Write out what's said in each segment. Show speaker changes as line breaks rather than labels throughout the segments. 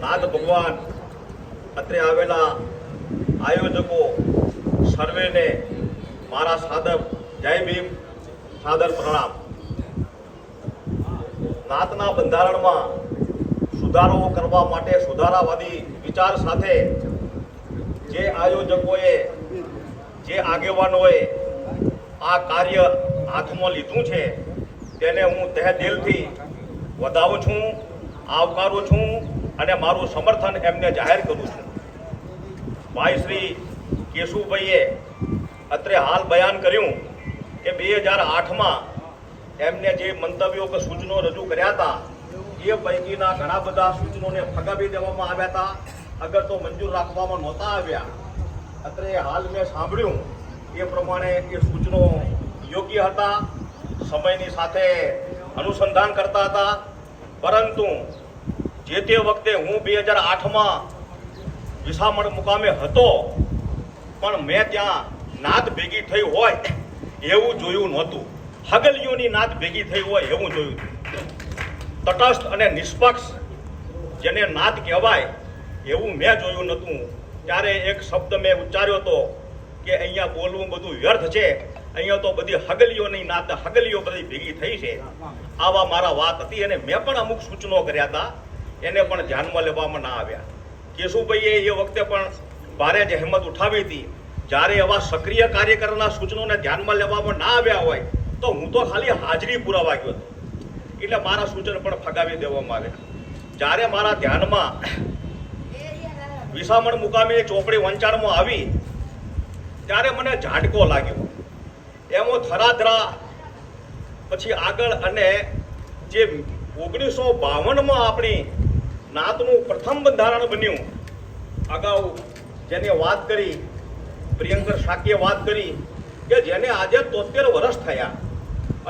નાથ ભગવાન અત્રે આવેલા આયોજકો સર્વેને મારા સાદર જય ભીમ, સાદર પ્રણામ. નાતના બંધારણમાં સુધારો કરવા માટે સુધારાવાદી વિચાર સાથે જે આયોજકોએ, જે આગેવાનોએ આ કાર્ય હાથમાં લીધું છે તેને હું તહે દિલથી વધાવું છું, આવકારું છું અને મારું સમર્થન એમને જાહેર કરું છું. ભાઈ શ્રી કેશુભાઈએ અત્રે હાલ બયાન કર્યું કે 2008માં એમને જે મંતવ્યો કે સૂચનો રજૂ કર્યા હતા એ પૈકીના ઘણા બધા સૂચનોને ફગાવી દેવામાં આવ્યા હતા, અગર તો મંજૂર રાખવામાં નહોતા આવ્યા. અત્રે હાલ મેં સાંભળ્યું એ પ્રમાણે એ સૂચનો યોગ્ય હતા, સમયની સાથે અનુસંધાન કરતા હતા, પરંતુ જે તે વખતે હું 2008માં વિસામણ મુકામે હતો પણ મેં ત્યાં નાદ ભેગી થઈ હોય એવું જોયું નહોતું. હગલીઓની નાદ ભેગી થઈ હોય એવું જોયું. તટસ્થ અને નિષ્પક્ષ જેને નાદ કહેવાય એવું મેં જોયું નહોતું. ત્યારે એક શબ્દ મેં ઉચ્ચાર્યો હતો કે અહીંયા બોલવું બધું વ્યર્થ છે, અહીંયા તો બધી હગલીઓની નાદ, હગલીઓ બધી ભેગી થઈ છે. આવા મારા વાત હતી અને મેં પણ અમુક સૂચનો કર્યા હતા, એને પણ ધ્યાનમાં લેવામાં ના આવ્યા. કેશુભાઈએ એ વખતે પણ ભારે જહેમત ઉઠાવી હતી. જ્યારે આવા સક્રિય કાર્યકરના સૂચનોને ધ્યાનમાં લેવામાં ના આવ્યા હોય તો હું તો ખાલી હાજરી પુરાવા ગયો હતો, એટલે મારા સૂચન પણ ફગાવી દેવામાં આવ્યા. જ્યારે મારા ધ્યાનમાં વિસામણ મુકામે ચોપડી વંચાણમાં આવી ત્યારે મને ઝાટકો લાગ્યો. એમાં થરાધરા પછી આગળ અને જે 1952માં આપણી નાતનું પ્રથમ બંધારણ બન્યું, અગાઉ જેને વાત કરી પ્રિયંકર શાકીએ વાત કરી કે જેને આજે 73 વર્ષ થયા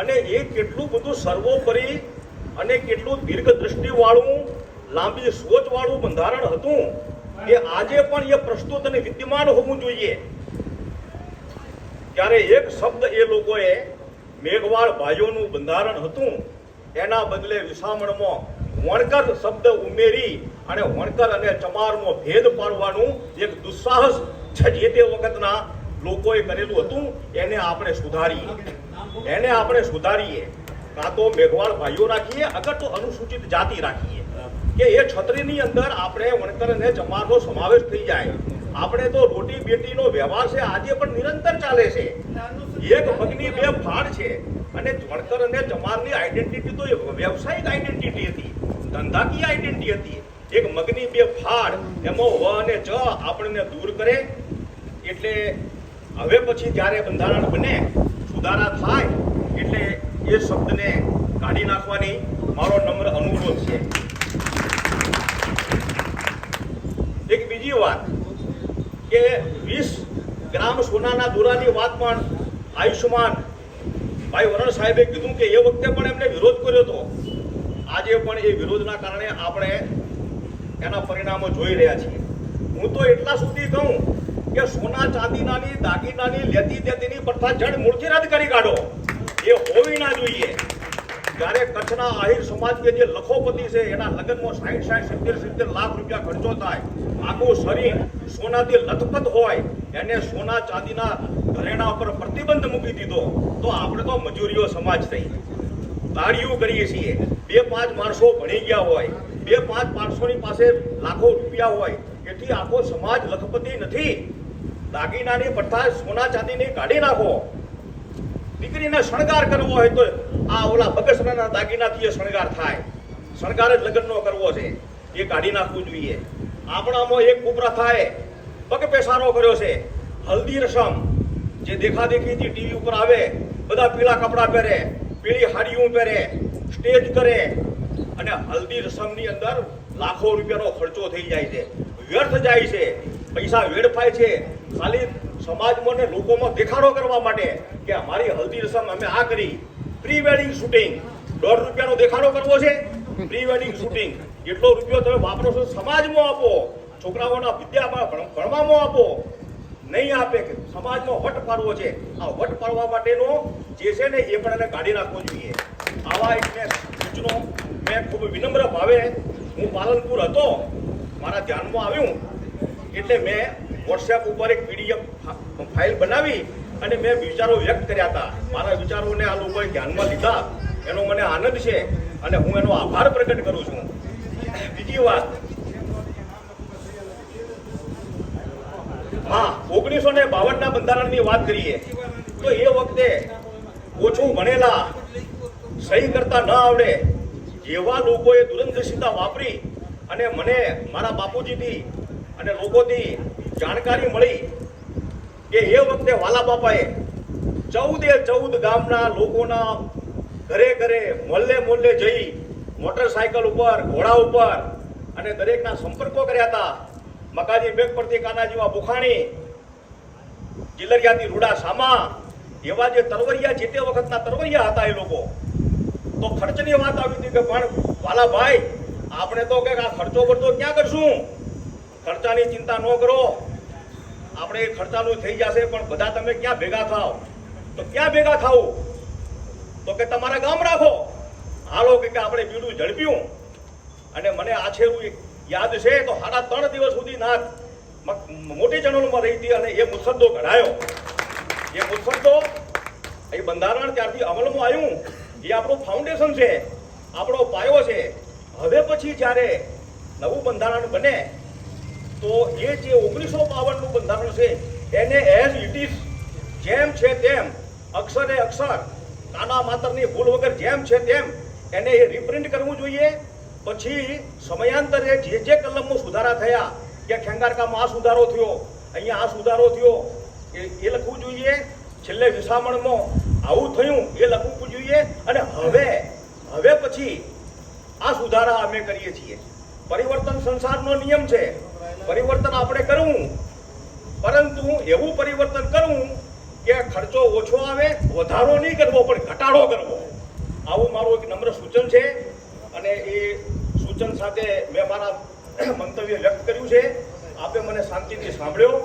અને એ કેટલું બધું સર્વોપરી અને કેટલું દીર્ઘદ્રષ્ટિવાળું, લાંબી સોચવાળું બંધારણ હતું કે આજે પણ એ પ્રસ્તુત અને વિદ્યમાન હોવું જોઈએ. ત્યારે એક શબ્દ એ લોકોએ મેઘવાળ ભાઈઓનું બંધારણ હતું એના બદલે વિસામણમાં વણકર શબ્દ ઉમેરી અને વણકર અને ચમારનો ભેદ પાડવાનું એક દુસ્સાહસ જે તે વખતના લોકોએ કરેલું હતું. એને આપણે સુધારીએ. કાં તો મેઘવાળ ભાઈઓ રાખીએ, અગર તો અનુસૂચિત જાતિ રાખીએ કે એ છત્રીની અંદર આપણે વણકર અને ચમારનો સમાવેશ થઈ જાય. આપણે તો રોટી બેટીનો વ્યવહાર છે, આજે પણ નિરંતર ચાલે છે. એક મગની બે ફાળ છે અને વણકર અને ચમારની આઈડેન્ટિટી તો વ્યવસાયિક આઈડેન્ટિટી હતી, ધંધાકીય આઈડેન્ટિટી હતી. એક મગની બે ફાળ એમાં વ અને ચ આપણને દૂર કરે. એટલે હવે પછી જ્યારે બંધારણ બને, સુધારા થાય એટલે એ શબ્દને કાઢી નાખવાની મારો નમ્ર અનુરોધ છે. એક બીજી વાત કે 20 ગ્રામ સોનાના દોરાની વાત પણ આયુષ્માન ભાઈ વરણ સાહેબે કીધું કે એ વખતે પણ એમને વિરોધ કર્યો હતો. આજે પણ એ વિરોધના કારણે આપણે એના પરિણામો જોઈ રહ્યા છીએ. હું તો એટલા સુધી કહું કે સોના ચાંદીનાની દાગીનાની લેતી દેતીની પ્રથા જડ મૂળથી રદ કરી કાઢો. એ હોવી ના જોઈએ. જ્યારે કચ્છના આહિર સમાજ કે જે લખોપતિ છે એના લગ્નમાં 60, 70 લાખ રૂપિયા ખર્ચો થાય, આખું શરીર સોનાથી લથપથ હોય, એને સોના ચાંદીના ઘરેણા ઉપર પ્રતિબંધ મૂકી દીધો તો આપણે તો મજૂરીઓ સમાજ થઈ. તાળીઓ કરીએ છીએ. 2-5 માણસો ભણી ગયા હોય, 2-5 માણસોની પાસે લાખો રૂપિયા હોય, એથી આખો સમાજ લખપતિ નથી. દાગીનાની પ્રથા સોના ચાંદીની કાઢી નાખો. દીકરીને શણગાર કરવો હોય તો આ ઓલા બગસરાના દાગીનાથી શણગાર થાય. શણગાર જ લગ્નનો કરવો છે, એ કાઢી નાખવું જોઈએ. આપણામાં એક કુપ્રથાએ પગ પેસારો કર્યો છે, હલ્દી રસમ. જે દેખાદેખીથી ટીવી ઉપર આવે, બધા પીળા કપડાં પહેરે, પીળી હાડીઓ પહેરે, સ્ટેજ કરે અને હલ્દી રસમની અંદર લાખો રૂપિયાનો ખર્ચો થઈ જાય છે, વ્યર્થ જાય છે, પૈસા વેડફાય છે ખાલી સમાજમાં ને લોકોમાં દેખાડો કરવા માટે કે અમારી હલ્દી રસમ અમે આ કરી. પ્રી વેડિંગ શૂટિંગ, ₹1.5નો દેખાડો કરવો છે. પ્રી વેડિંગ શૂટિંગ એટલો રૂપિયો તમે વાપરો છો, સમાજમાં આપો, છોકરાઓના વિદ્યામાં ભણવામાં આપો. નહીં આપે કે સમાજમાં વટ પાડવો છે. આ વટ પાડવા માટેનો જે છે ને એ પણ એને કાઢી નાખવો જોઈએ. આવા એક સૂચનો મેં ખૂબ વિનમ્ર ભાવે, હું પાલનપુર હતો મારા ધ્યાનમાં આવ્યું એટલે મેં વોટ્સએપ ઉપર એક PDF ફાઇલ બનાવી અને મેં વિચારો વ્યક્ત કર્યા હતા. મારા વિચારોને આ લોકોએ ધ્યાનમાં લીધા, એનો મને આનંદ છે અને હું એનો આભાર પ્રગટ કરું છું. બીજી વાત, હા, 1952ના બંધારણની વાત કરીએ તો એ વખતે ઓછું ભણેલા, સહી કરતા ન આવડે જેવા લોકોએ દૂરંદેશિતા વાપરી અને મને મારા બાપુજીથી અને લોકોથી જાણકારી મળી કે એ વખતે વાલા બાપાએ 14 ગામના લોકોના ઘરે ઘરે મોહલ્લે જઈ મોટરસાયકલ ઉપર, ઘોડા ઉપર અને દરેકના સંપર્કો કર્યા હતા. મકાજી બેગ પરથી કાનાજીવા બુખાણી, જિલ્લરિયાથી રૂડા સામા, એવા જે તરવરિયા, જે તે વખતના તરવરિયા હતા એ લોકો. તો ખર્ચની વાત આવી હતી કે પણ વાલા ભાઈ, આપણે તો કે આ ખર્ચો પડતો ક્યાં કરશું? ખર્ચાની ચિંતા ન કરો, આપણે એ ખર્ચાનું થઈ જશે, પણ બધા તમે ક્યાં ભેગા થાવ? તો ક્યાં ભેગા થાવું? તો કે તમારા ગામ રાખો. હાલો કે આપણે બીડું ઝડપ્યું અને મને આછેરું યાદ છે તો 3.5 દિવસ સુધી નાથ મોટી ચેનલોમાં રહી હતી અને એ મુસદ્દો કઢાયો. એ મુસદ્દો, એ બંધારણ ત્યારથી અમલમાં આવ્યું. એ આપણું ફાઉન્ડેશન છે, આપણો પાયો છે. હવે પછી જ્યારે નવું બંધારણ બને તો એ જે 1952નું બંધારણ છે એને એઝ ઇટ ઇઝ, જેમ છે તેમ, અક્ષરે અક્ષર, કાના માતરની ભૂલ વગર જેમ છે તેમ એને એ રિપ્રિન્ટ કરવું જોઈએ. પછી સમયાંતરે જે કલમમાં સુધારા થયા કે ખેંગારકામાં આ સુધારો થયો, અહીંયા આ સુધારો થયો, એ લખવું જોઈએ. છેલ્લે વિસામણમાં આવું થયું એ લખવું જોઈએ. અને હવે પછી આ સુધારા અમે કરીએ છીએ. પરિવર્તન સંસારનો નિયમ છે, પરિવર્તન આપણે કરવું, પરંતુ એવું પરિવર્તન કરવું કે ખર્ચો ઓછો આવે, વધારો નહીં કરવો પણ ઘટાડો કરવો. આવું મારું એક નમ્ર સૂચન છે અને એ સૂચન સાથે મેં મારા મંતવ્ય વ્યક્ત કર્યું છે. આપે મને શાંતિથી સાંભળ્યો,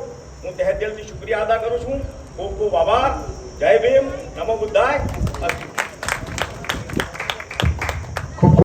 હું તહે દિલથી શુક્રિયા અદા કરું છું. ખૂબ ખૂબ આભાર. જય ભીમ, નમો બુદ્ધાય.